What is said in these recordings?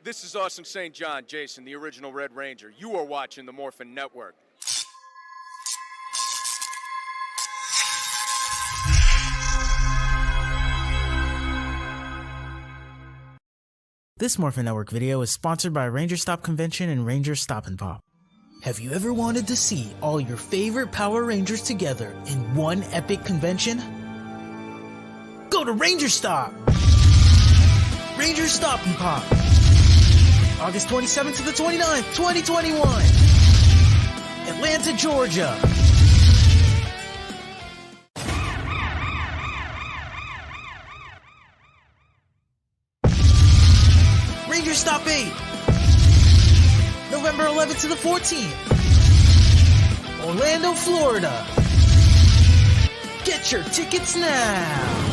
This is Austin St. John, Jason, the original Red Ranger. You are watching the Morphin Network. This Morphin Network video is sponsored by Ranger Stop Convention and Ranger Stop and Pop. Have you ever wanted to see all your favorite Power Rangers together in one epic convention? Go to Ranger Stop! Ranger Stop and Pop! August 27th to the 29th, 2021! Atlanta, Georgia! Ranger Stop 8! November 11th to the 14th! Orlando, Florida! Get your tickets now!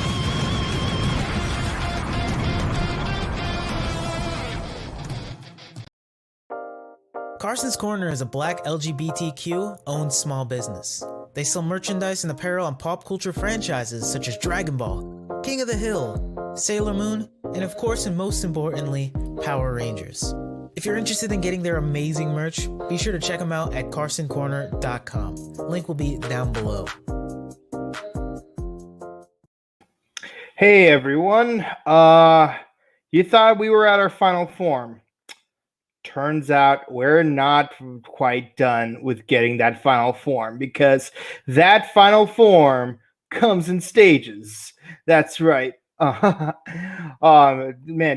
Carson's Corner is a black LGBTQ-owned small business. They sell merchandise and apparel on pop culture franchises such as Dragon Ball, King of the Hill, Sailor Moon, and of course and most importantly, Power Rangers. If you're interested in getting their amazing merch, be sure to check them out at carsoncorner.com. Link will be down below. Hey everyone, you thought we were at our final form. Turns out we're not quite done with getting that final form because that final form comes in stages. That's right. Man,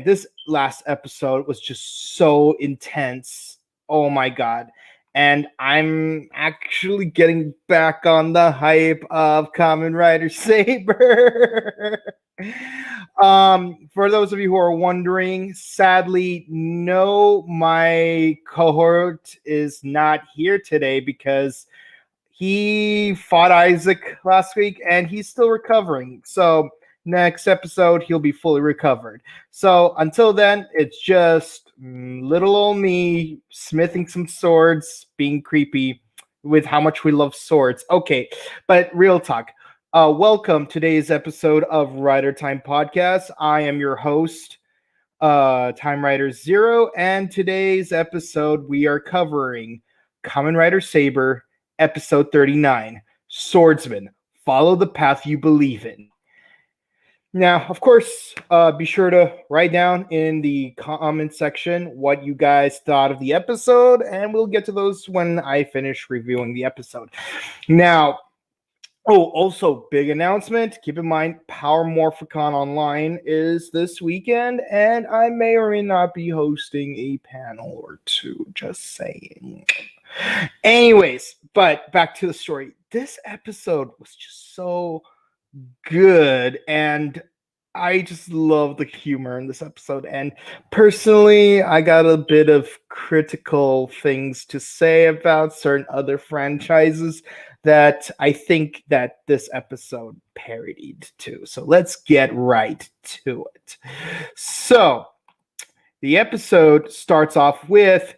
this last episode was just so intense. Oh my god. And I'm actually getting back on the hype of Kamen Rider Saber. For those of you who are wondering, sadly, no, my cohort is not here today because he fought Isaac last week and he's still recovering. So next episode, he'll be fully recovered. So until then, it's just little old me smithing some swords, being creepy with how much we love swords. Okay, but real talk. Welcome to today's episode of Rider Time Podcast. I am your host, Time Rider Zero, and today's episode we are covering Kamen Rider Saber, episode 39, Swordsmen, Follow the Path You Believe In. Now, of course, be sure to write down in the comment section what you guys thought of the episode, and we'll get to those when I finish reviewing the episode. Now, also, big announcement. Keep in mind, Power Morphicon Online is this weekend, and I may or may not be hosting a panel or two, just saying. Anyways, but back to the story. This episode was just so good, and I just love the humor in this episode. And personally, I got a bit of critical things to say about certain other franchises that I think that this episode parodied too. So let's get right to it. So the episode starts off with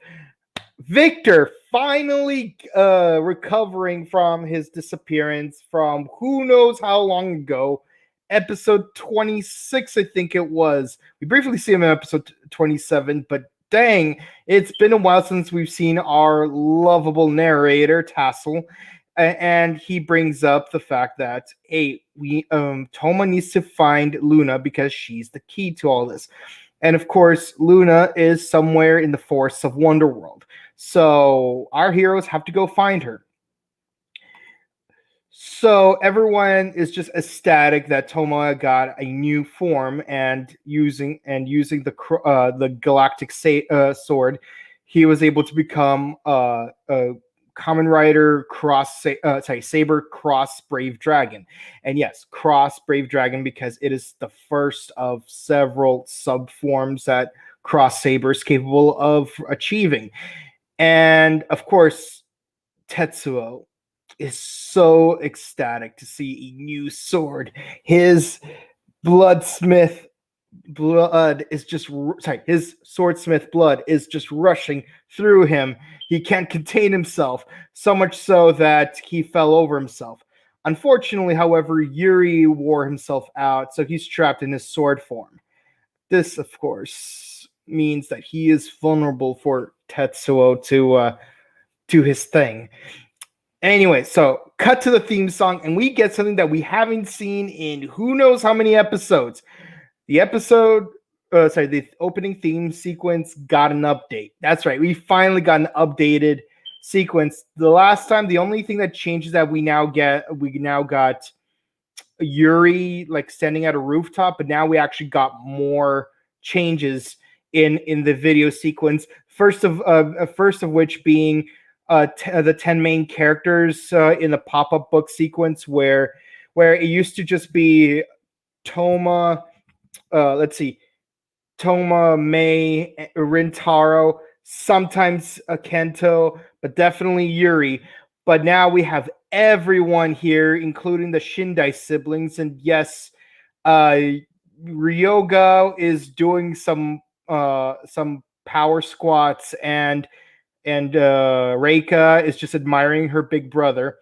Victor finally recovering from his disappearance from who knows how long ago. Episode 26, I think it was. We briefly see him in episode 27, but dang, it's been a while since we've seen our lovable narrator, Tassel. And he brings up the fact that, hey, Toma needs to find Luna because she's the key to all this. And of course, Luna is somewhere in the forests of Wonderworld. So our heroes have to go find her. So everyone is just ecstatic that Toma got a new form and using the galactic sword, he was able to become a Kamen Rider Saber cross Brave Dragon. And yes, cross Brave Dragon because it is the first of several subforms that Cross Saber is capable of achieving. And of course, Tetsuo is so ecstatic to see a new sword. His swordsmith blood is just rushing through him. He can't contain himself, so much so that he fell over himself. Unfortunately, however, Yuri wore himself out, so he's trapped in his sword form. This, of course, means that he is vulnerable for Tetsuo to his thing. Anyway, so cut to the theme song, and we get something that we haven't seen in who knows how many episodes. The opening theme sequence got an update. That's right, we finally got an updated sequence. The last time, the only thing that changes that we now got Yuri like standing at a rooftop, but now we actually got more changes in the video sequence. First of which being the 10 main characters in the pop-up book sequence where it used to just be Toma, Toma, May, Rintaro, sometimes Kento, but definitely Yuri. But now we have everyone here, including the Shindai siblings, and yes, Ryoga is doing some power squats, and Reika is just admiring her big brother.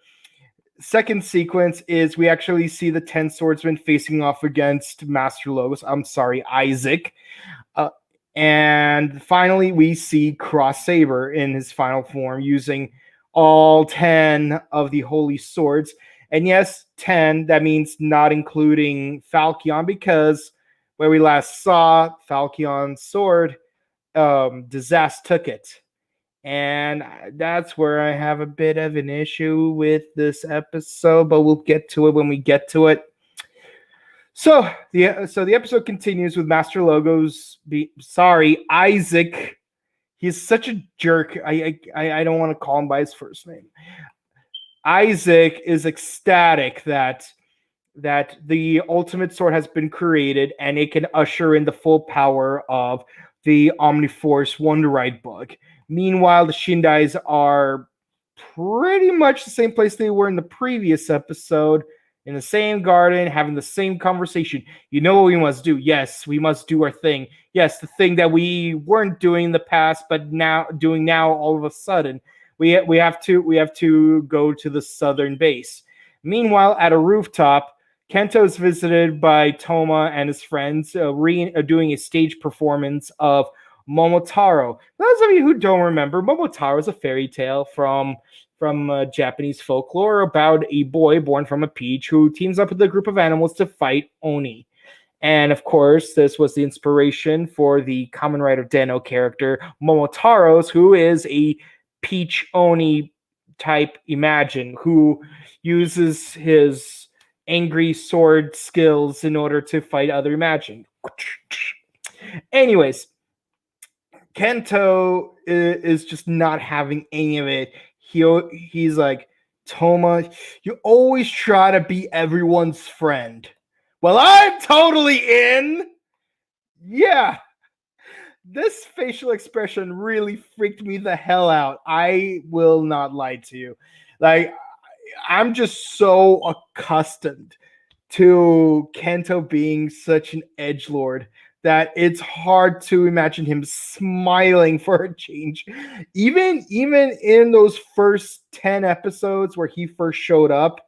Second sequence is we actually see the 10 swordsmen facing off against Master Logos. I'm sorry, Isaac. And finally, we see Cross Saber in his final form using all 10 of the holy swords. And yes, 10, that means not including Falchion, because where we last saw Falchion's sword, Disaster took it. And that's where I have a bit of an issue with this episode, but we'll get to it when we get to it. So the episode continues with Master Logos. Isaac. He's such a jerk. I don't want to call him by his first name. Isaac is ecstatic that the ultimate sword has been created and it can usher in the full power of the Omniforce Wonderite book. Meanwhile, the Shindais are pretty much the same place they were in the previous episode, in the same garden, having the same conversation. You know what we must do? Yes, we must do our thing. Yes, the thing that we weren't doing in the past, but now all of a sudden. We have to go to the southern base. Meanwhile, at a rooftop, Kento is visited by Toma and his friends, doing a stage performance of Momotaro. Those of you who don't remember, Momotaro is a fairy tale from Japanese folklore about a boy born from a peach who teams up with a group of animals to fight Oni. And of course, this was the inspiration for the Kamen Rider Den-O character, Momotaro's, who is a Peach Oni type Imagine, who uses his angry sword skills in order to fight other Imagine. Anyways, Kento is just not having any of it. He's like, Toma, you always try to be everyone's friend. Well, I'm totally in. Yeah. This facial expression really freaked me the hell out. I will not lie to you. Like, I'm just so accustomed to Kento being such an edgelord that it's hard to imagine him smiling for a change. Even in those first 10 episodes where he first showed up,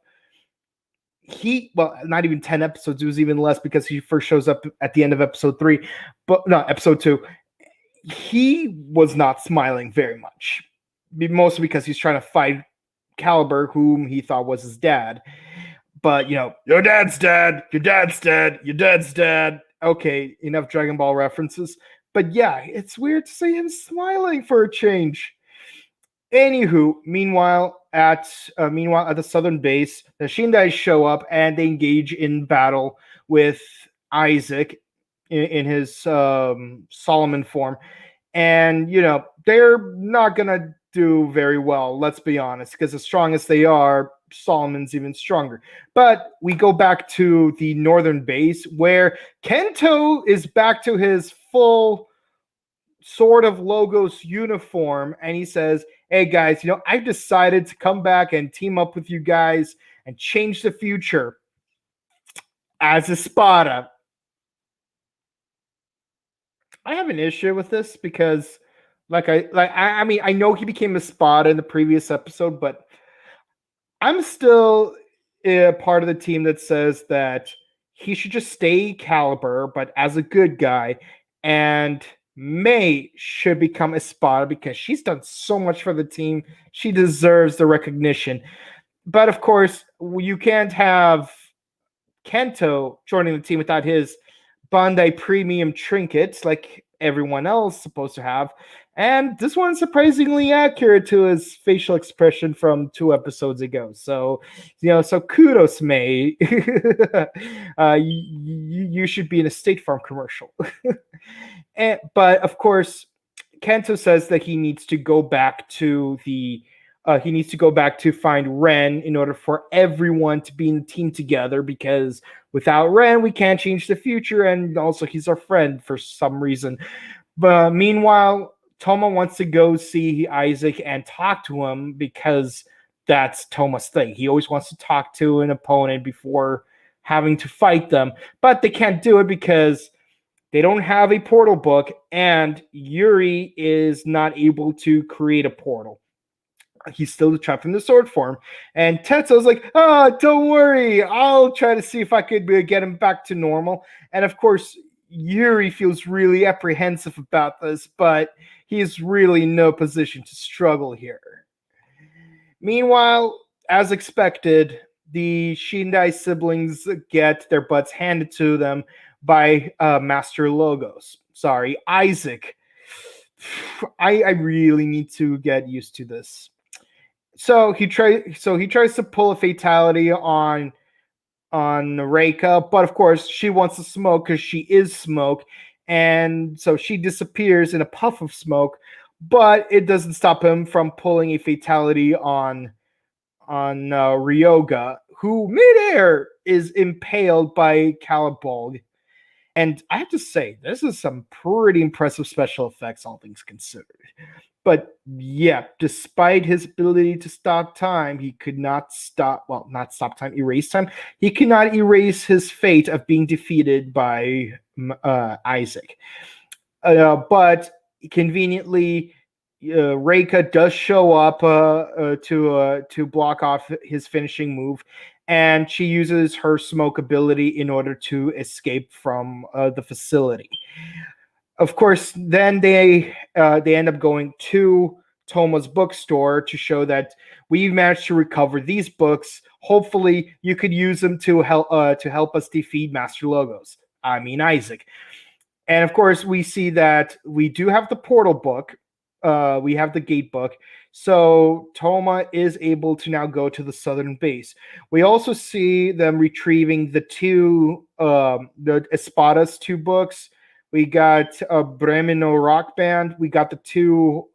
not even 10 episodes, it was even less because he first shows up at the end of episode 3, but no, episode 2. He was not smiling very much, mostly because he's trying to fight Caliber, whom he thought was his dad. But, your dad's dead, your dad's dead, your dad's dead. Okay, enough Dragon Ball references. But yeah, it's weird to see him smiling for a change. Anywho, meanwhile at the southern base, the Shindai show up and they engage in battle with Isaac in his Solomon form. And, they're not going to do very well, let's be honest, because as strong as they are, Solomon's even stronger. But we go back to the northern base where Kento is back to his full sort of Logos uniform, and he says, hey guys, I've decided to come back and team up with you guys and change the future as Espada. I have an issue with this because I know he became Espada in the previous episode, but I'm still a part of the team that says that he should just stay Caliber, but as a good guy, and May should become Espada because she's done so much for the team. She deserves the recognition. But of course, you can't have Kento joining the team without his Bandai premium trinkets like everyone else supposed to have. And this one's surprisingly accurate to his facial expression from 2 episodes ago. So, so kudos, May. You should be in a State Farm commercial. But of course, Kento says that he needs to go back to find Ren in order for everyone to be in the team together, because without Ren, we can't change the future, and also he's our friend for some reason. But meanwhile, Toma wants to go see Isaac and talk to him because that's Toma's thing. He always wants to talk to an opponent before having to fight them, but they can't do it because they don't have a portal book, and Yuri is not able to create a portal. He's still trapped in the sword form. And Tetsuo's like, don't worry. I'll try to see if I could get him back to normal. And of course, Yuri feels really apprehensive about this, but he's really in no position to struggle here. Meanwhile, as expected, the Shindai siblings get their butts handed to them by Master Logos. Sorry, Isaac. I really need to get used to this. So he tries to pull a fatality on Reika, but of course she wants to smoke because she is smoke, and so she disappears in a puff of smoke. But it doesn't stop him from pulling a fatality on Ryoga, who midair is impaled by Caliburg. And I have to say, this is some pretty impressive special effects, all things considered. But yeah, despite his ability to stop time, he could not not stop time, erase time. He could not erase his fate of being defeated by Isaac. But conveniently, Reika does show up to block off his finishing move, and she uses her smoke ability in order to escape from the facility. Of course, then they end up going to Toma's bookstore to show that we've managed to recover these books. Hopefully, you could use them to help us defeat Master Logos. I mean Isaac. And of course, we see that we do have the portal book. We have the gate book. So Toma is able to now go to the southern base. We also see them retrieving the Espada's 2 books. We got Bremeno Rock Band. We got the 2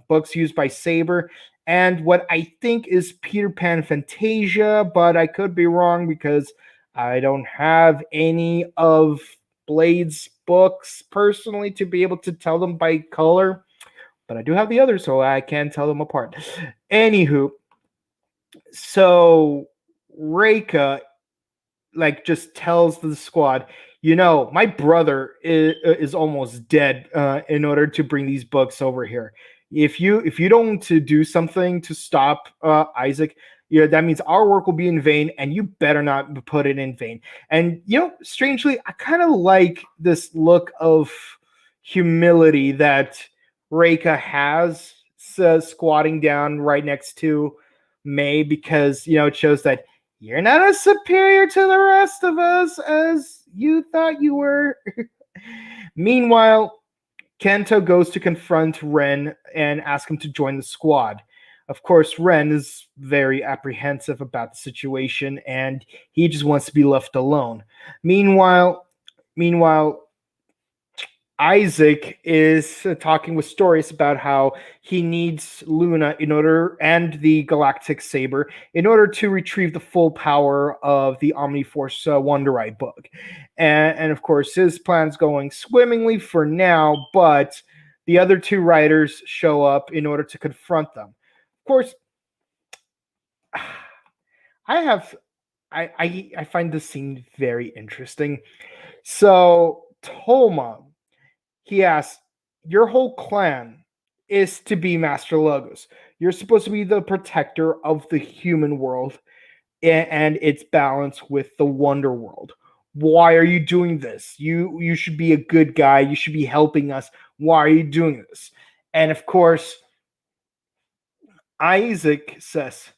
books used by Saber. And what I think is Peter Pan Fantasia, but I could be wrong because I don't have any of Blade's books personally to be able to tell them by color. But I do have the others, so I can tell them apart. Anywho, so Reika just tells the squad, my brother is almost dead in order to bring these books over here. If you don't do something to stop Isaac, that means our work will be in vain, and you better not put it in vain. And strangely, I kind of like this look of humility that Reika has, squatting down right next to May, because it shows that you're not as superior to the rest of us as you thought you were. Meanwhile, Kento goes to confront Ren and ask him to join the squad. Of course, Ren is very apprehensive about the situation, and he just wants to be left alone. Meanwhile, Isaac is talking with Storius about how he needs Luna and the Galactic Saber in order to retrieve the full power of the Omniforce Wonder-Eye book. And of course, his plan's going swimmingly for now, but the other 2 riders show up in order to confront them. Of course, I find this scene very interesting. So Toma, he asks, your whole clan is to be Master Logos. You're supposed to be the protector of the human world and its balance with the Wonder World. Why are you doing this? You should be a good guy. You should be helping us. Why are you doing this? And of course, Isaac says,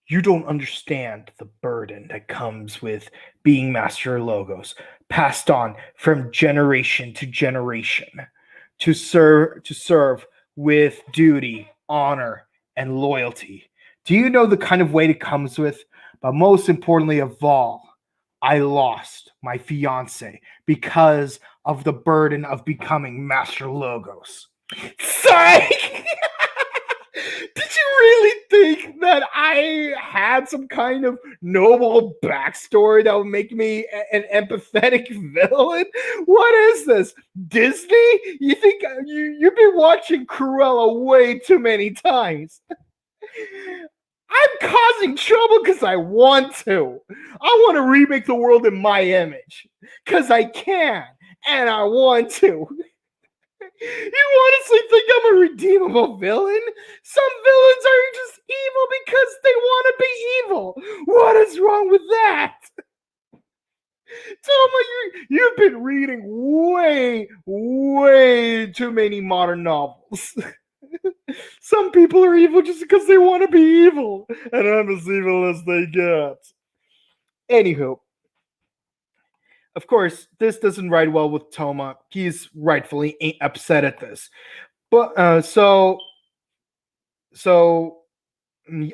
you don't understand the burden that comes with being Master Logos, passed on from generation to generation, to serve with duty, honor, and loyalty. Do you know the kind of weight it comes with? But most importantly of all, I lost my fiance because of the burden of becoming Master Logos. Psych! Did you really think that I had some kind of noble backstory that would make me an empathetic villain? What is this? Disney? You think you've been watching Cruella way too many times. I'm causing trouble because I want to. I want to remake the world in my image because I can and I want to. You honestly think I'm a redeemable villain? Some villains are just evil because they want to be evil. What is wrong with that? Toma, you've been reading way too many modern novels. Some people are evil just because they want to be evil, and I'm as evil as they get. Anywho, of course, this doesn't ride well with Toma. He's rightfully upset at this. But so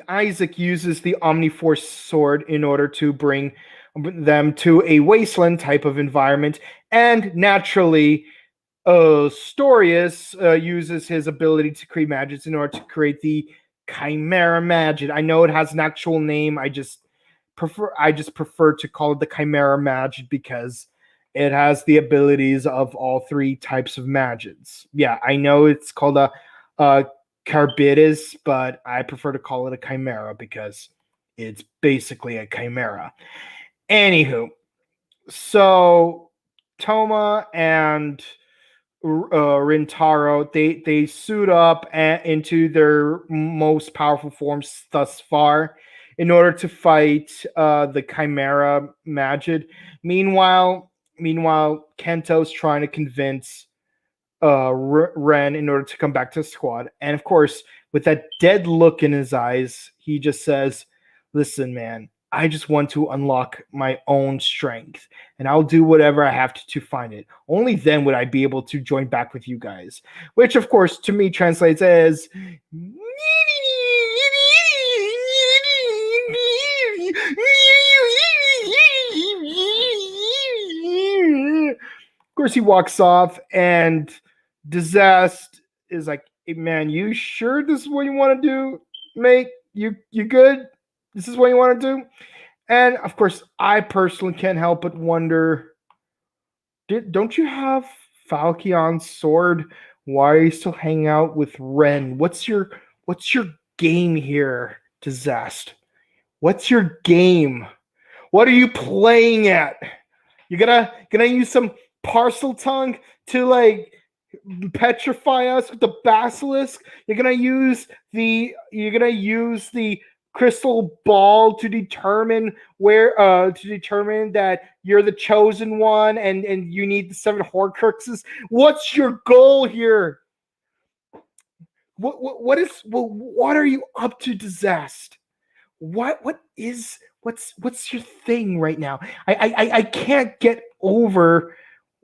Isaac uses the Omniforce sword in order to bring them to a wasteland type of environment, and naturally, Storius uses his ability to create magics in order to create the Chimera Magic. I know it has an actual name. I just prefer to call it the Chimera Magic because it has the abilities of all three types of magics. Yeah, I know it's called a Carbitis, but I prefer to call it a Chimera because it's basically a chimera. Anywho, so Toma and Rintaro, they suit up into their most powerful forms thus far in order to fight the Chimera Magid. Meanwhile, Kento's trying to convince Ren in order to come back to the squad, and of course, with that dead look in his eyes, he just says, "Listen, man, I just want to unlock my own strength, and I'll do whatever I have to find it. Only then would I be able to join back with you guys." Which, of course, to me translates as. Of course, he walks off, and Disaster is like, "Hey, man, you sure this is what you want to do, mate? You good? This is what you want to do?" And of course, I personally can't help but wonder: don't you have Falcon's sword? Why are you still hanging out with Ren? What's your game here, Disaster? What's your game? What are you playing at? You gonna use some parcel tongue to like petrify us with the basilisk? You're gonna use the crystal ball to determine that you're the chosen one and you need the 7 Horcruxes. What's your goal here? What are you up to, Disaster? What's your thing right now? I can't get over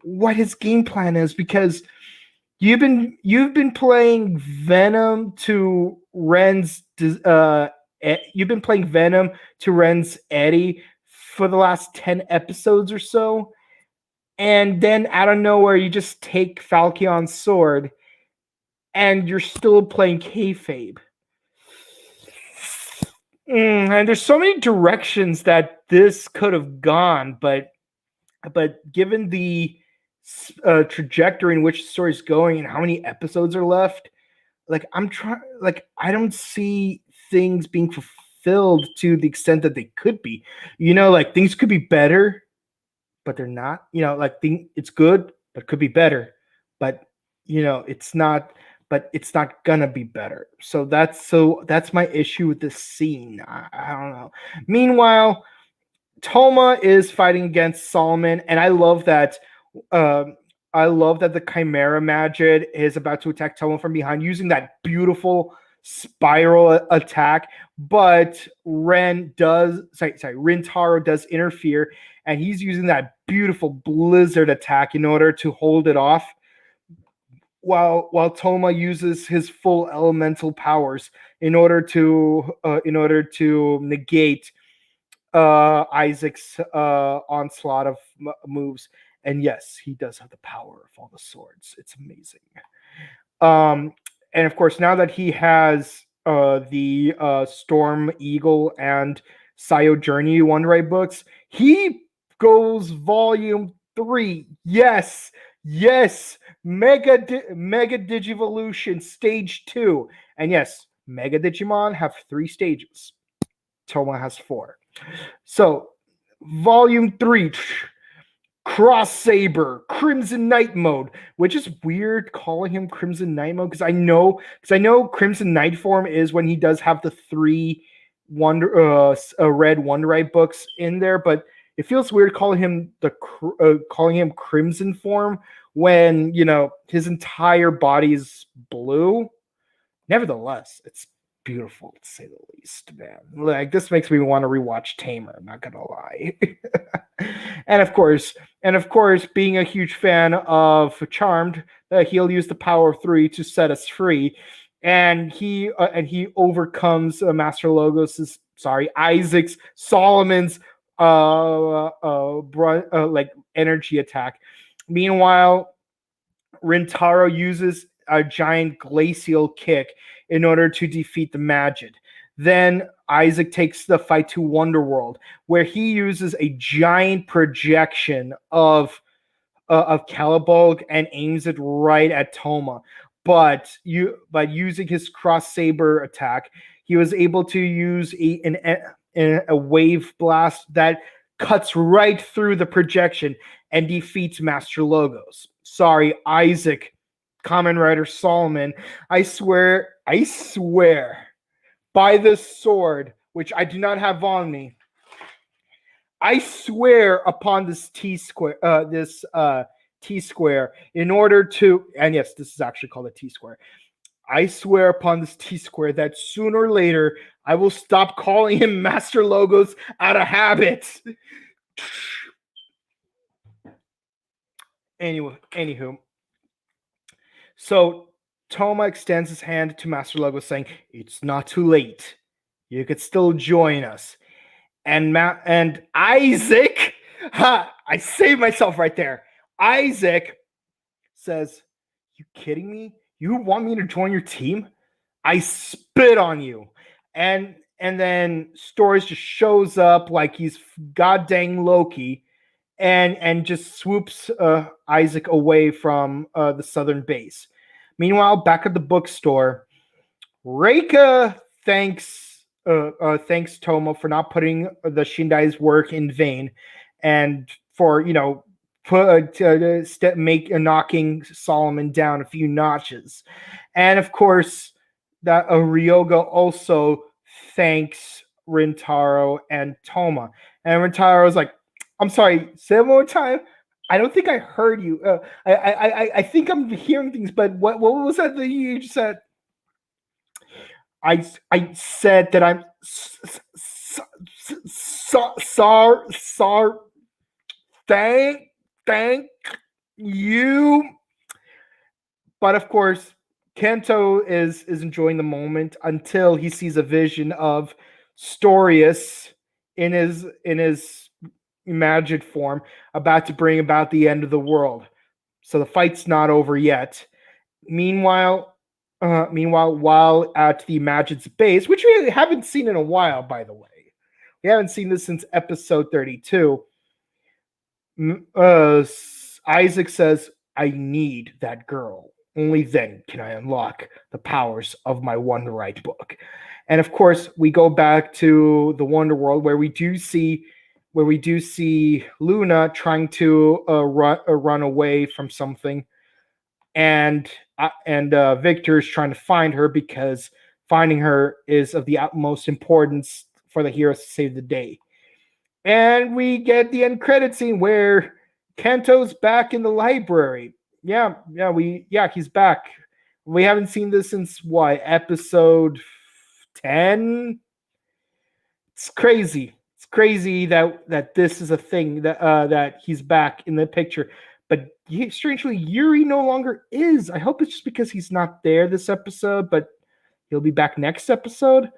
what his game plan is because you've been playing Venom to Ren's you've been playing Venom to Ren's Eddie for the last 10 episodes or so, and then out of nowhere you just take Falcon's sword and you're still playing kayfabe. And there's so many directions that this could have gone, but given the trajectory in which the story is going and how many episodes are left, I don't see things being fulfilled to the extent that they could be. Things could be better, but they're not. It's good, but could be better. But it's not. But it's not gonna be better. So that's my issue with this scene. I don't know. Meanwhile, Toma is fighting against Solomon, and I love that. I love that the Chimera Magid is about to attack Toma from behind using that beautiful spiral attack. But Rintaro does interfere, and he's using that beautiful blizzard attack in order to hold it off. While Toma uses his full elemental powers in order to negate Isaac's onslaught of moves. And yes, he does have the power of all the swords. It's amazing. And of course, now that he has the Storm Eagle and Sayo Journey Wonder books, he goes volume 3. Yes, Mega Digivolution Stage 2. And yes, Mega Digimon have 3 stages. Toma has 4. So, volume 3, Cross Saber, Crimson Knight mode, which is weird calling him Crimson Knight mode because I know Crimson Knight form is when he does have the 3 red Wonderite books in there, but it feels weird calling him Crimson form when his entire body is blue. Nevertheless, it's beautiful to say the least, man. Like, this makes me want to rewatch Tamer, I'm not gonna lie. and of course, being a huge fan of Charmed, he'll use the power of 3 to set us free, and he overcomes Isaac's Solomon's energy attack. Meanwhile, Rintaro uses a giant glacial kick in order to defeat the Magid. Then Isaac takes the fight to Wonderworld, where he uses a giant projection of Caliburg and aims it right at Toma. But using his cross saber attack, he was able to use a wave blast that cuts right through the projection and defeats Master Logos. Sorry, Isaac, Kamen Rider Solomon. I swear, by this sword, which I do not have on me, I swear upon this T-square, T-square, in order to, and yes, this is actually called a T-square. I swear upon this T-square that sooner or later I will stop calling him Master Logos out of habit. Anywho. So Toma extends his hand to Master Logos, saying, "It's not too late. You could still join us." And Isaac, I saved myself right there. Isaac says, "You kidding me? You want me to join your team? I spit on you." And then Stories just shows up like he's god dang Loki and just swoops Isaac away from the southern base. Meanwhile, back at the bookstore, Reika thanks Toma for not putting the Shindai's work in vain, and for knocking Solomon down a few notches. And of course, that Ryoga also thanks Rintaro and Toma. And Rintaro's like, "I'm sorry, say it one more time. I don't think I heard you. I think I'm hearing things, but what was that you just said?" I said that I'm sorry. Thank you. But of course, Kanto is enjoying the moment until he sees a vision of Storius in his imagined form about to bring about the end of the world. So the fight's not over yet. Meanwhile, while at the Magid's base, which we haven't seen in a while, by the way, we haven't seen this since episode 32. Isaac says, "I need that girl. Only then can I unlock the powers of my Wonderite book." And of course, we go back to the Wonder World where we do see Luna trying to run away from something, and Victor is trying to find her because finding her is of the utmost importance for the heroes to save the day. And we get the end credit scene where Kanto's back in the library. He's back. We haven't seen this since what, episode 10? It's crazy. It's crazy that this is a thing that he's back in the picture. But strangely, Yuri no longer is. I hope it's just because he's not there this episode, but he'll be back next episode.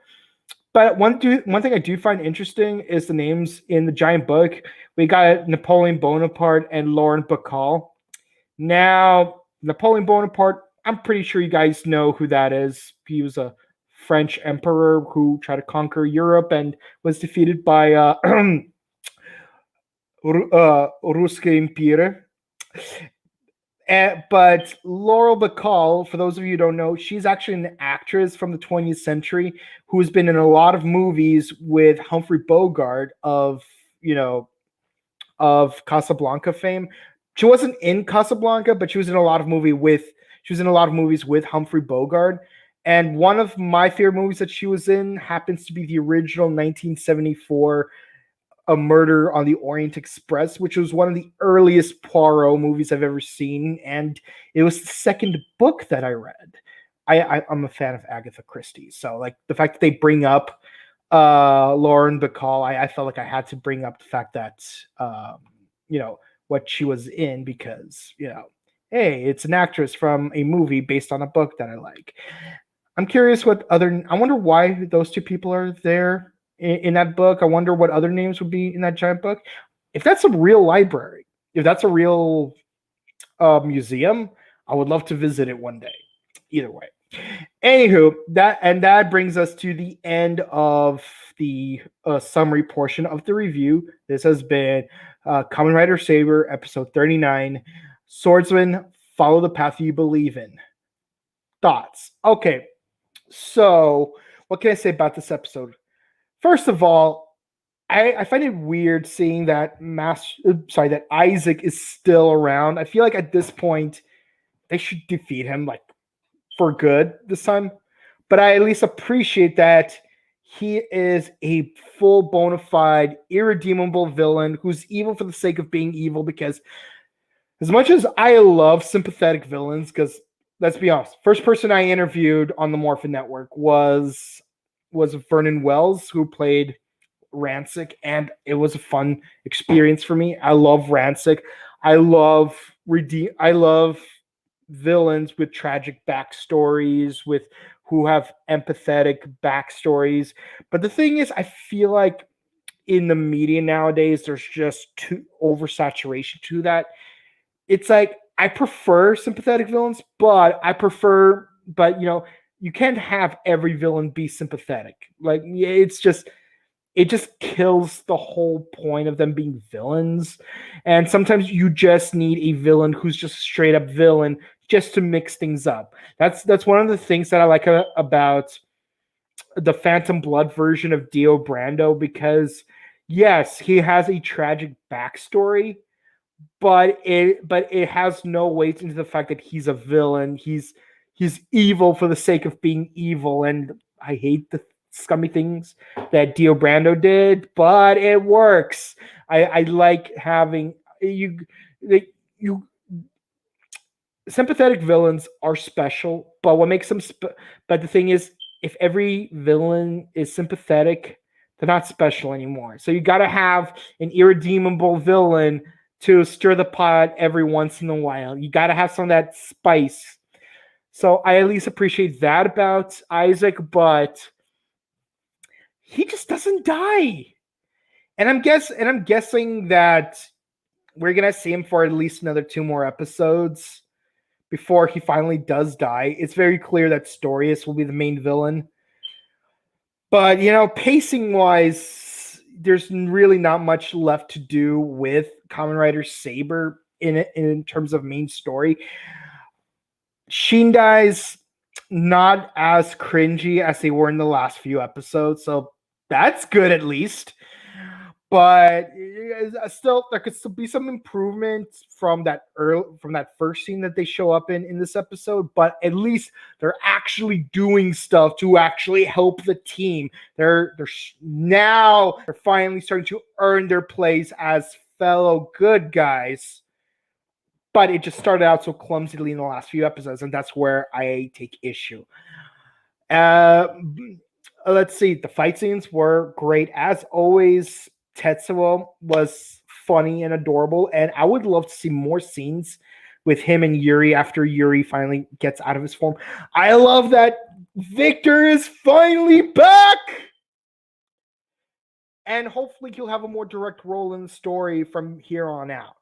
But one thing I do find interesting is the names in the giant book. We got Napoleon Bonaparte and Laurent Bacall. Now, Napoleon Bonaparte, I'm pretty sure you guys know who that is. He was a French emperor who tried to conquer Europe and was defeated by Ruske Empire. But Laurel Bacall, for those of you who don't know, she's actually an actress from the 20th century who's been in a lot of movies with Humphrey Bogart of Casablanca fame. She wasn't in Casablanca, but she was in a lot of movies with Humphrey Bogart. And one of my favorite movies that she was in happens to be the original 1974 A Murder on the Orient Express, which was one of the earliest Poirot movies I've ever seen, and it was the second book that I read. I'm a fan of Agatha Christie, so like the fact that they bring up Lauren Bacall, I felt like I had to bring up the fact that what she was in, because hey, it's an actress from a movie based on a book that I like. I'm curious I wonder why those two people are there in that book. I wonder what other names would be in that giant book. If that's a real library, if that's a real museum, I would love to visit it one day. Either way. Anywho, that brings us to the end of the summary portion of the review. This has been Kamen Rider Saber, episode 39. Swordsmen, follow the path you believe in. Thoughts? Okay, so what can I say about this episode? First of all, I find it weird seeing that that Isaac is still around. I feel like at this point they should defeat him like for good this time. But I at least appreciate that he is a full bona fide, irredeemable villain who's evil for the sake of being evil. Because as much as I love sympathetic villains, because let's be honest, first person I interviewed on the Morphin Network was Vernon Wells, who played Rancic, and it was a fun experience for me. I love Rancic. I love villains with tragic backstories, with who have empathetic backstories. But the thing is, I feel like in the media nowadays, there's just too oversaturation to that. It's like I prefer sympathetic villains, but you can't have every villain be sympathetic. Like it just kills the whole point of them being villains. And sometimes you just need a villain who's just a straight up villain just to mix things up. That's one of the things that I like about the Phantom Blood version of Dio Brando, because yes, he has a tragic backstory, but it has no weight into the fact that he's a villain. He's evil for the sake of being evil, and I hate the scummy things that Dio Brando did, but it works. I like having you sympathetic villains are special, but what makes them but the thing is, if every villain is sympathetic, they're not special anymore. So you got to have an irredeemable villain to stir the pot every once in a while. You got to have some of that spice. So I at least appreciate that about Isaac, but he just doesn't die. And I'm guessing that we're gonna see him for at least another 2 more episodes before he finally does die. It's very clear that Storius will be the main villain. But pacing wise, there's really not much left to do with Kamen Rider Saber in terms of main story. Shindai's not as cringy as they were in the last few episodes, so that's good at least. but still, there could still be some improvement from that first scene that they show up in this episode. But at least they're actually doing stuff to actually help the team. Now they're finally starting to earn their place as fellow good guys. But it just started out so clumsily in the last few episodes, and that's where I take issue. Let's see. The fight scenes were great as always. Tetsuo was funny and adorable, and I would love to see more scenes with him and Yuri after Yuri finally gets out of his form. I love that Victor is finally back, and hopefully he'll have a more direct role in the story from here on out.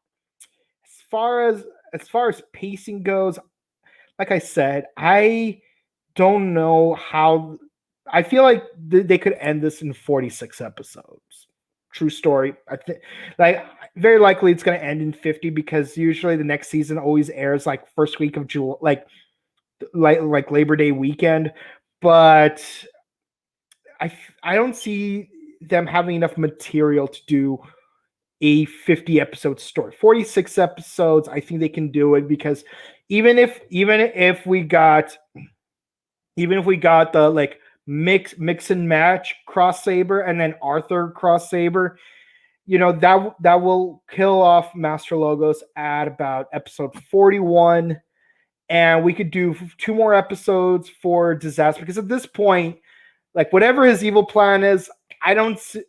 As far as pacing goes, like I said, I don't know how. I feel like they could end this in 46 episodes. True story. I think, like, very likely it's going to end in 50 because usually the next season always airs like first week of July, like Labor Day weekend. But I don't see them having enough material to do a 50 episode story. 46 episodes, I think they can do it because even if we got the like mix and match cross saber and then Arthur cross saber, that will kill off Master Logos at about episode 41, and we could do 2 more episodes for Disaster because at this point, like whatever his evil plan is, I don't see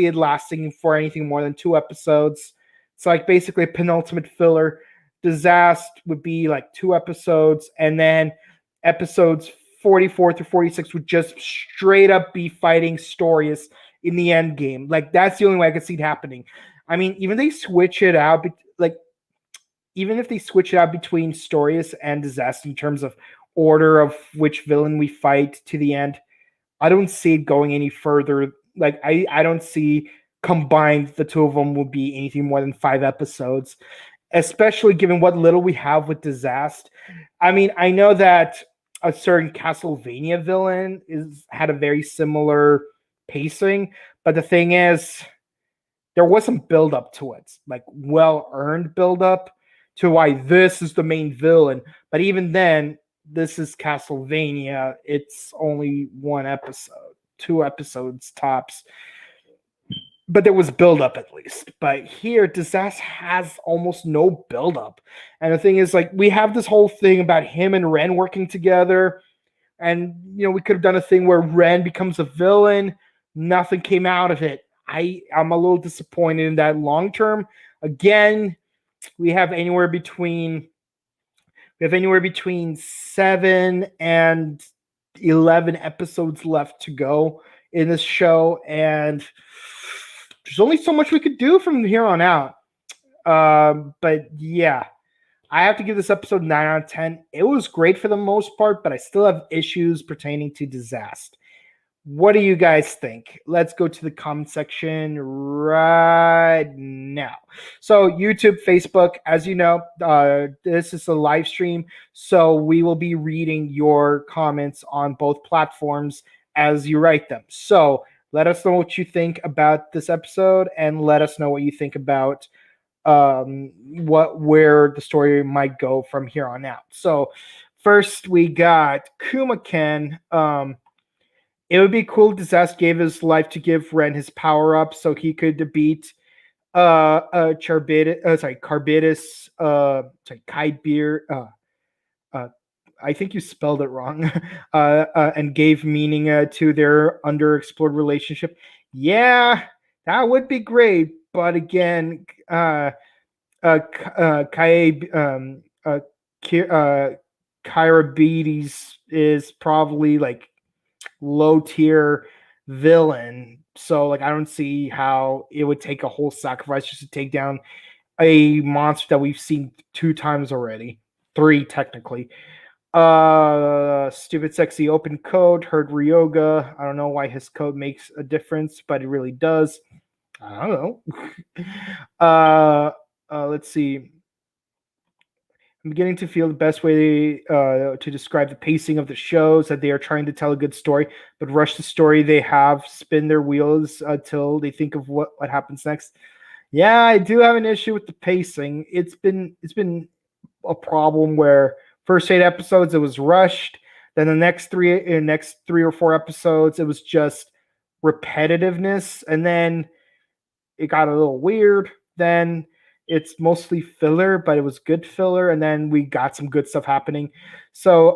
it lasting for anything more than 2 episodes. It's like basically a penultimate filler. Disaster would be like 2 episodes, and then episodes 44 through 46 would just straight up be fighting Storius in the end game. Like that's the only way I could see it happening. I mean, even if they switch it out between Storius and Disaster in terms of order of which villain we fight to the end, I don't see it going any further. Like I don't see combined the two of them will be anything more than 5 episodes, especially given what little we have with Disaster. I mean, I know that a certain Castlevania villain had a very similar pacing, but the thing is, there was some build up to it, like well-earned build up to why this is the main villain. But even then, this is Castlevania. It's only 1 episode, 2 episodes tops. But there was build-up at least. But here, Disaster has almost no build-up. And the thing is, like, we have this whole thing about him and Ren working together. And, we could have done a thing where Ren becomes a villain. Nothing came out of it. I'm a little disappointed in that long term. Again, we have anywhere between 7 and 11 episodes left to go in this show, and there's only so much we could do from here on out. But yeah, I have to give this episode 9 out of 10. It was great for the most part, but I still have issues pertaining to Disaster. What do you guys think? Let's go to the comment section right now. So YouTube, Facebook, as you know, this is a live stream, so we will be reading your comments on both platforms as you write them. So let us know what you think about this episode, and let us know what you think about where the story might go from here on out. So first we got Kuma Ken. It would be cool if Disaster gave his life to give Ren his power up so he could defeat Carbitis, Kaibeer. I think you spelled it wrong. And gave meaning to their underexplored relationship. Yeah, that would be great. But again, Kyrabides is probably like low tier villain, so like I don't see how it would take a whole sacrifice just to take down a monster that we've seen 2 times already, 3 technically. Stupid sexy open code, heard Ryoga. I don't know why his code makes a difference, but it really does. I don't know. Let's see. I'm beginning to feel the best way to describe the pacing of the shows that they are trying to tell a good story, but rush the story they have, spin their wheels until they think of what happens next. Yeah, I do have an issue with the pacing. It's been a problem where first 8 episodes it was rushed, then the next 3 or 4 episodes it was just repetitiveness, and then it got a little weird. Then it's mostly filler, but it was good filler, and then we got some good stuff happening. So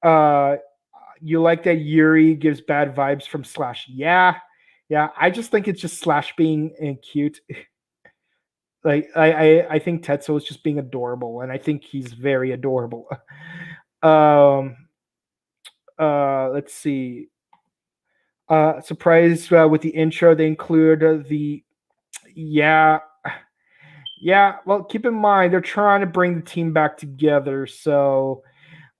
uh you like that Yuri gives bad vibes from Slash? Yeah. Yeah, I just think it's just Slash being cute. Like I think Tetsuo is just being adorable, and I think he's very adorable. um let's see. Surprised with the intro they include the yeah. Yeah, well, keep in mind they're trying to bring the team back together. So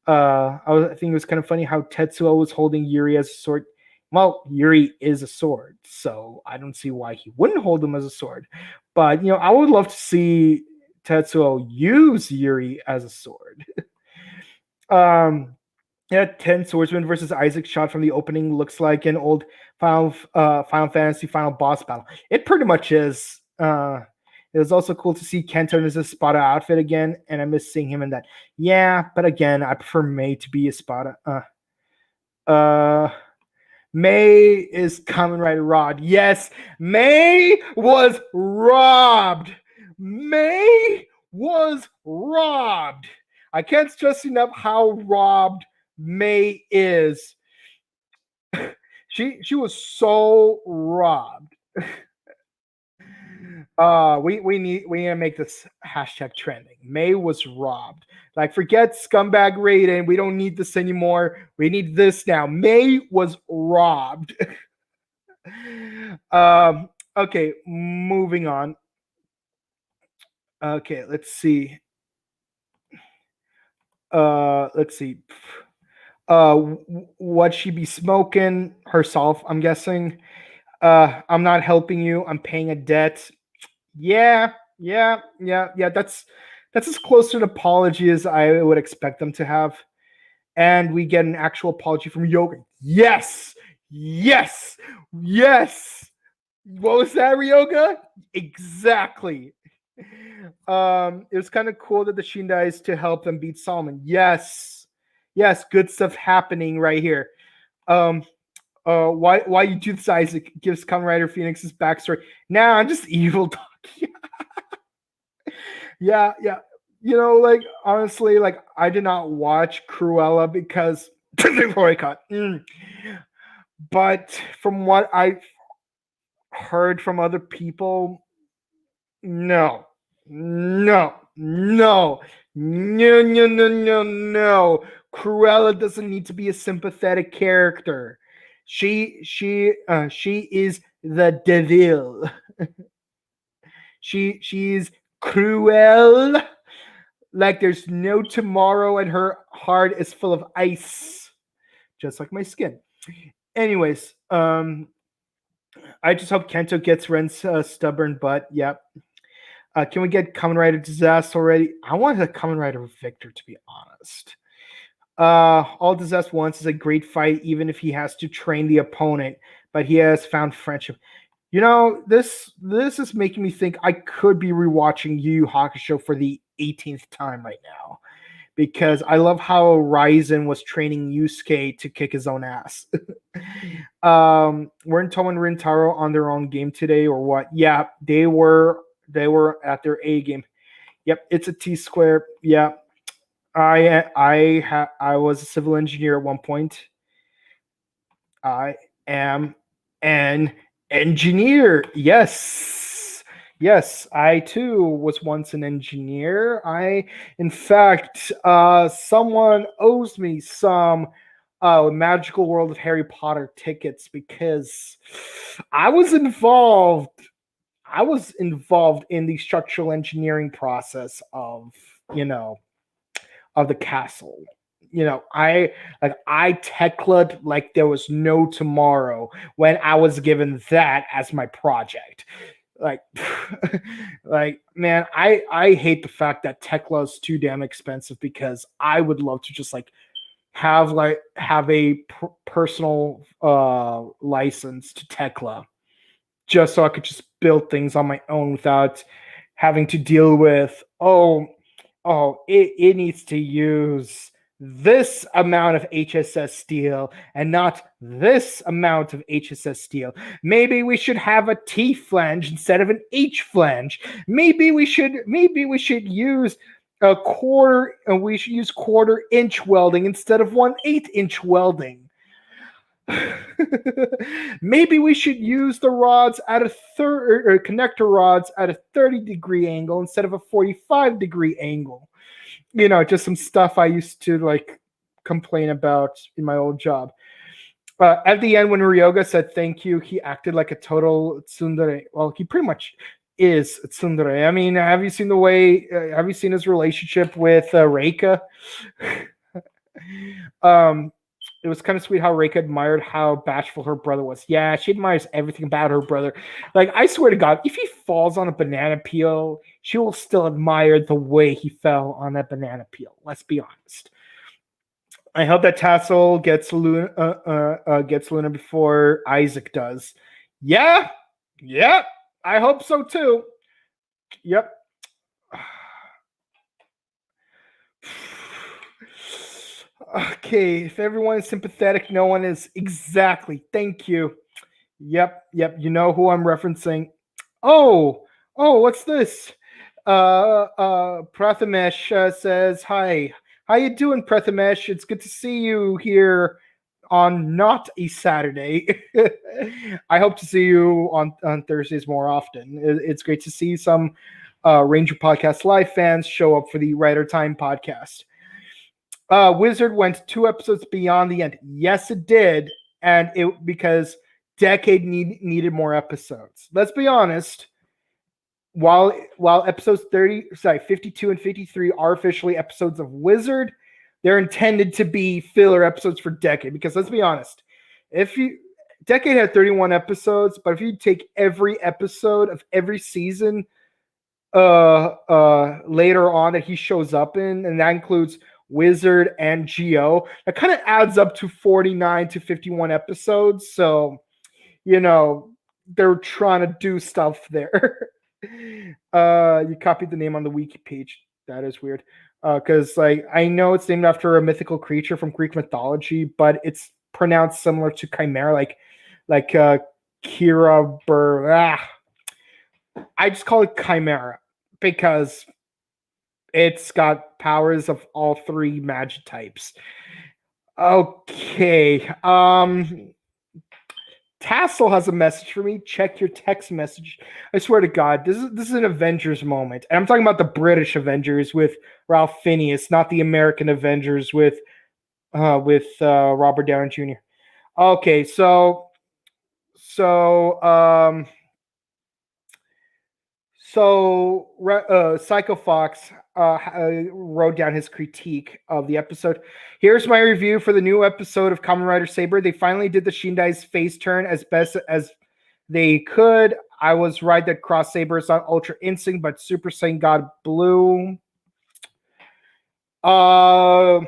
I think it was kind of funny how Tetsuo was holding Yuri as a sword. Well, Yuri is a sword, so I don't see why he wouldn't hold him as a sword. But I would love to see Tetsuo use Yuri as a sword. um, yeah, 10 Swordsmen versus Isaac shot from the opening looks like an old Final Fantasy final boss battle. It pretty much is. It was also cool to see Kento in his Espada outfit again, and I miss seeing him in that. Yeah, but again, I prefer May to be Espada. Uh, May is Kamen Rider Rod. Yes, May was robbed. May was robbed. I can't stress enough how robbed May is. She was so robbed. We need to make this hashtag trending. May was robbed. Like, forget scumbag Raiden. We don't need this anymore. We need this now. May was robbed. Okay, moving on. Okay, let's see. Let's see. What she be smoking herself? I'm guessing. I'm not helping you. I'm paying a debt. Yeah, yeah. That's as close to an apology as I would expect them to have. And we get an actual apology from Yoga. Yes, yes, yes. What was that, Ryoga? Exactly. It was kind of cool that the Shindai is to help them beat Solomon. Yes, yes, good stuff happening right here. Why you do this, Isaac? Gives Kamen Rider Phoenix's backstory. Nah, I'm just evil dog. Yeah. Like, honestly, like, I did not watch Cruella because they boycott. But from what I've heard from other people, no, no, no, no, no, no, no, no. Cruella doesn't need to be a sympathetic character. She is the devil. She's cruel, like there's no tomorrow, and her heart is full of ice, just like my skin. Anyways, I just hope Kento gets Ren's stubborn butt. Yep. Can we get Kamen Rider Disaster already? I want a Kamen Rider Victor, to be honest. All Disaster wants is a great fight, even if he has to train the opponent, but he has found friendship. This is making me think I could be rewatching Yu Yu Hakusho for the 18th time right now, because I love how Ryzen was training Yusuke to kick his own ass. Weren't Tomo and Rintaro on their own game today, or what? Yeah, they were at their A game. Yep, it's a T square. Yeah, I was a civil engineer at one point. I am an engineer. Yes, I too was once an engineer. In fact, someone owes me some Magical World of Harry Potter tickets because I was involved. I was involved in the structural engineering process of the castle. I techled like there was no tomorrow when I was given that as my project. Like, like, man, I hate the fact that Tekla is too damn expensive, because I would love to just have a personal license to Tekla, just so I could just build things on my own without having to deal with, it needs to use this amount of HSS steel and not this amount of HSS steel. Maybe we should have a T flange instead of an H flange. Maybe we should use we should use 1/4-inch welding instead of 1/8-inch welding. Maybe we should use the rods at a connector rods at a 30-degree angle instead of a 45-degree angle. Just some stuff I used to complain about in my old job. At the end, when Ryoga said thank you, he acted like a total tsundere. Well, he pretty much is a tsundere. I mean, have you seen his relationship with Reika? It was kind of sweet how Reika admired how bashful her brother was. Yeah, she admires everything about her brother. Like, I swear to God, if he falls on a banana peel, she will still admire the way he fell on that banana peel. Let's be honest. I hope that Tassel gets Luna before Isaac does. Yeah, I hope so too. Yep. Okay, if everyone is sympathetic, no one is. Exactly. Thank you. Yep. You know who I'm referencing. Oh, what's this? Prathamesh says, hi. How you doing, Prathamesh? It's good to see you here on not a Saturday. I hope to see you on Thursdays more often. It's great to see some Ranger Podcast Live fans show up for the Writer Time podcast. Wizard went 2 episodes beyond the end. Yes, it did, and because Decade needed more episodes. Let's be honest. While episodes 52 and 53 are officially episodes of Wizard, they're intended to be filler episodes for Decade. Because let's be honest, Decade had 31 episodes, but if you take every episode of every season later on that he shows up in, and that includes Wizard and Geo, that kind of adds up to 49 to 51 episodes. So, they're trying to do stuff there. You copied the name on the wiki page. That is weird. Because I know it's named after a mythical creature from Greek mythology, but it's pronounced similar to Chimera, like Kira Bur. I just call it Chimera because it's got powers of all 3 magic types. Okay. Tassel has a message for me. Check your text message. I swear to God, this is an Avengers moment. And I'm talking about the British Avengers with Ralph Fiennes, not the American Avengers with Robert Downey Jr. Okay, so Psycho Fox wrote down his critique of the episode. Here's my review for the new episode of Kamen Rider Saber. They finally did the Shindai's face turn as best as they could. I was right that Cross Saber is not Ultra Instinct, but Super Saiyan God Blue. Also,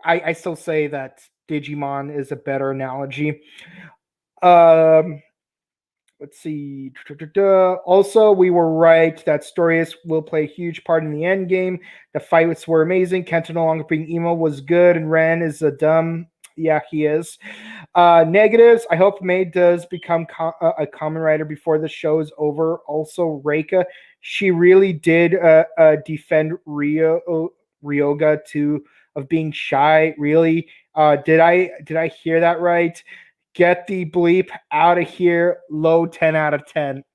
I still say that Digimon is a better analogy. Let's see. Also, we were right that Storius will play a huge part in the end game. The fights were amazing. Kenta no longer being emo was good, and Ren is a dumb. Yeah, he is. Negatives. I hope May does become a Kamen Rider before the show is over. Also, Reika. She really did defend Ryoga of being shy. Really? Did I hear that right? Get the bleep out of here. Low 10 out of 10.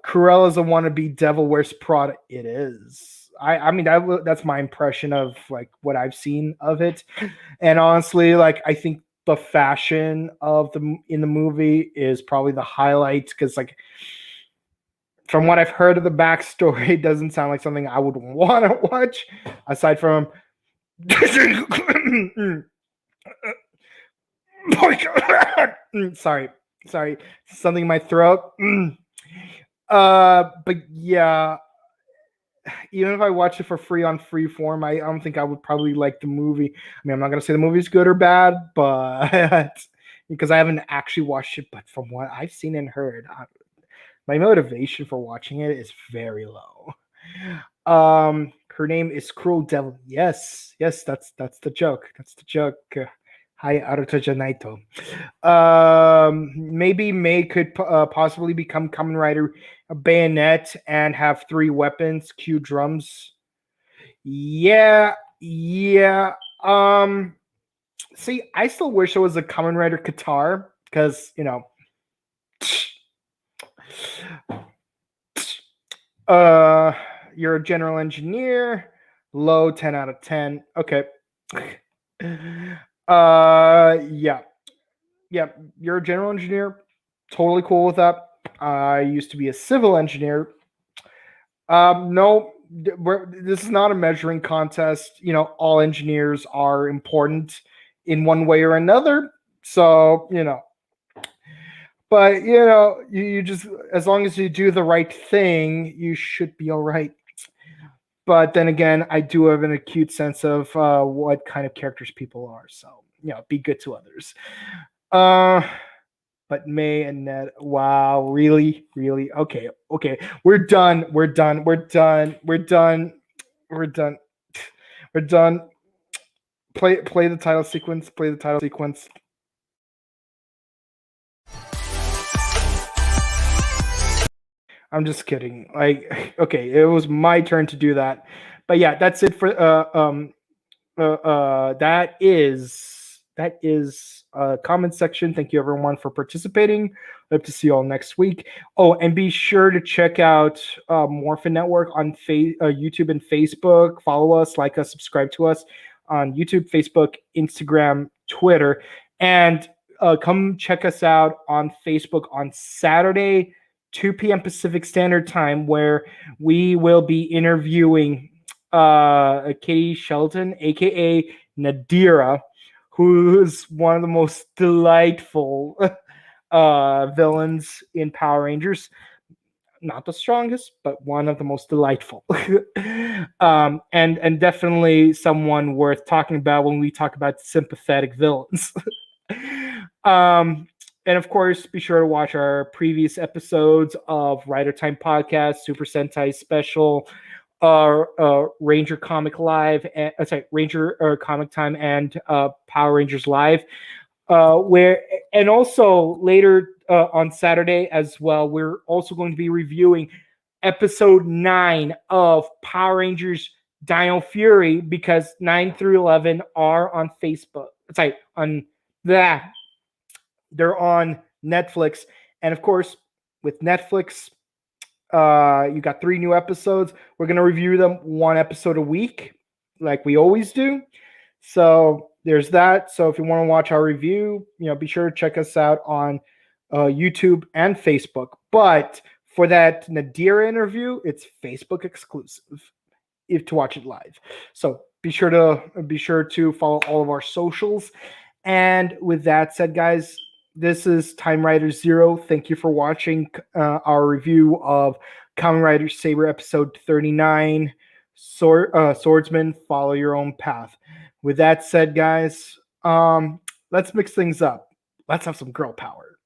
Cruella's a wannabe Devil Wears Prada. It is. I mean, that's my impression of what I've seen of it. And honestly, I think the fashion in the movie is probably the highlight, because from what I've heard of the backstory, it doesn't sound like something I would want to watch, aside from sorry, something in my throat. But yeah, even if I watch it for free on Freeform, I don't think I would probably like the movie. I mean, I'm not gonna say the movie's good or bad, but because I haven't actually watched it, but from what I've seen and heard, my motivation for watching it is very low. Her name is Cruel Devil. Yes, that's the joke. That's the joke. Hi, Aruto Janaito. Maybe May could possibly become Kamen Rider Bayonet and have 3 weapons, cue drums. Yeah. See, I still wish it was a Kamen Rider guitar because you're a general engineer, low 10 out of 10. Okay. Yeah, you're a general engineer, totally cool with that. I used to be a civil engineer. No, this is not a measuring contest. All engineers are important in one way or another, so but you just, as long as you do the right thing, you should be all right. But then again, I do have an acute sense of what kind of characters people are. So, be good to others. But May and Ned, wow, really? Okay. We're done. Play the title sequence. I'm just kidding. Okay, it was my turn to do that. But yeah, that's it for that is comment section. Thank you everyone for participating. Hope to see you all next week. Oh, and be sure to check out Morphin Network on YouTube and Facebook. Follow us, like us, subscribe to us on YouTube, Facebook, Instagram, Twitter, and come check us out on Facebook on Saturday, 2 p.m. Pacific Standard Time, where we will be interviewing Katie Shelton, aka Nadira, who's one of the most delightful villains in Power Rangers. Not the strongest, but one of the most delightful. And definitely someone worth talking about when we talk about sympathetic villains. And of course, be sure to watch our previous episodes of Rider Time Podcast, Super Sentai Special, Ranger Comic Live, Ranger Comic Time, and Power Rangers Live. And also later on Saturday as well, we're also going to be reviewing episode 9 of Power Rangers Dino Fury, because 9 through 11 are on Facebook. They're on Netflix. And of course, with Netflix, you got 3 new episodes. We're going to review them 1 episode a week, like we always do. So there's that. So if you want to watch our review, be sure to check us out on YouTube and Facebook. But for that Nadira interview, it's Facebook exclusive to watch it live. So be sure to follow all of our socials. And with that said, guys, this is Time Rider Zero. Thank you for watching our review of Kamen Rider Saber episode 39, Swordsmen, Follow Your Own Path. With that said, guys, let's mix things up. Let's have some girl power.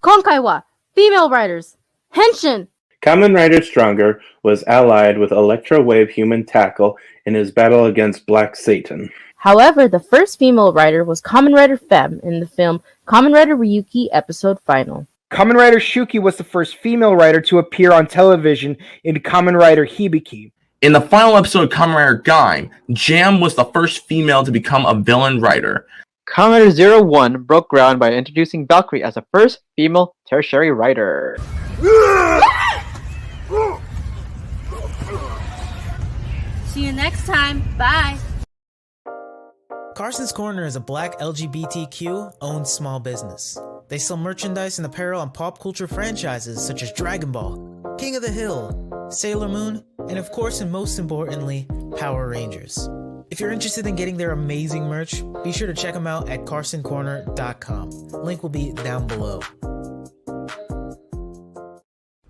今回は Female Riders 変身 Kamen Rider Stronger was allied with Electro Wave Human Tackle in his battle against Black Satan. However, the first female rider was Kamen Rider Femme in the film Kamen Rider Ryuki Episode Final. Kamen Rider Shuki was the first female rider to appear on television in Kamen Rider Hibiki. In the final episode of Kamen Rider Gaim, Jam was the first female to become a villain rider. Kamen Rider 01 broke ground by introducing Valkyrie as the first female tertiary rider. See you next time. Bye. Carson's Corner is a black LGBTQ owned small business. They sell merchandise and apparel on pop culture franchises such as Dragon Ball, King of the Hill, Sailor Moon, and of course and most importantly, Power Rangers. If you're interested in getting their amazing merch, be sure to check them out at carsoncorner.com. Link will be down below.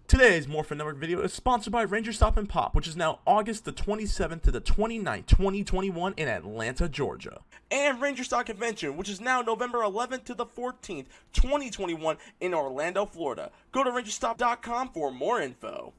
Today's Morphin Network video is sponsored by Ranger Stop and Pop, which is now August the 27th to the 29th, 2021 in Atlanta, Georgia. And Ranger Stop Convention, which is now November 11th to the 14th, 2021 in Orlando, Florida. Go to rangerstop.com for more info.